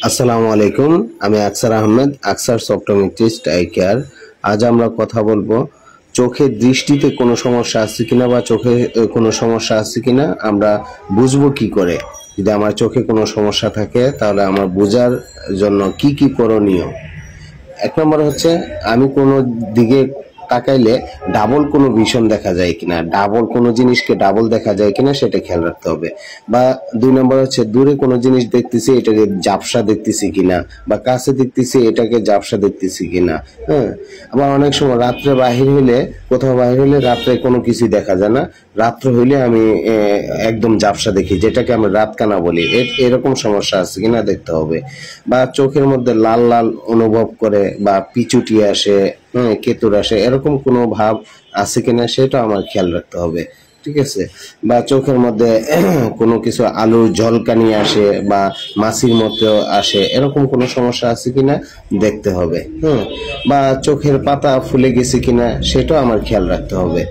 আসসালামু আলাইকুম। আমি আকসার আহমেদ, আকসার অপটোমেট্রিস্ট আই কেয়ার। আজ আমরা কথা বলবো চোখের দৃষ্টিতে কোনো সমস্যা আছে কিনা বা চোখে কোনো সমস্যা আছে কিনা আমরা বুঝবো কি করে। যদি আমার চোখে কোনো সমস্যা থাকে তাহলে আমার বোঝার জন্য কি কি করণীয়। এক নম্বর হচ্ছে আমি কোনো দিকে তাকাইলে ডাবল কোনো ভিশন দেখা যায় কিনা, ডাবল কোনো জিনিসকে ডাবল দেখা যায় কিনা সেটা খেয়াল রাখতে হবে। বা দুই নম্বর হচ্ছে দূরে কোনো জিনিস দেখতেছি এটাকে ঝাপসা দেখতেছি কিনা, বা কাছে দেখতেছি এটাকে ঝাপসা দেখতেছি কিনা। হ্যাঁ, আবার অনেক সময় রাত্রে বাহির হইলে, কোথাও বাহির হইলে রাত্রে কোনো কিছু দেখা যায় না, রাত্র হইলে আমি একদম ঝাপসা দেখি, যেটাকে আমি রাত কানা বলি। এরকম সমস্যা আছে কিনা দেখতে হবে। বা চোখের মধ্যে লাল লাল অনুভব করে বা পিছুটি আসে, কেতুর আসে, এরকম কোনো ভাব আছে কিনা সেটা আমার খেয়াল রাখতে হবে। ঠিক আছে। বা চোখের মধ্যে কোনো কিছু আলুর ঝলকানি আসে বা মাছির মতো আসে, এরকম কোনো সমস্যা আছে কিনা দেখতে হবে। বা চোখের পাতা ফুলে গেছে কিনা সেটাও আমার খেয়াল রাখতে হবে।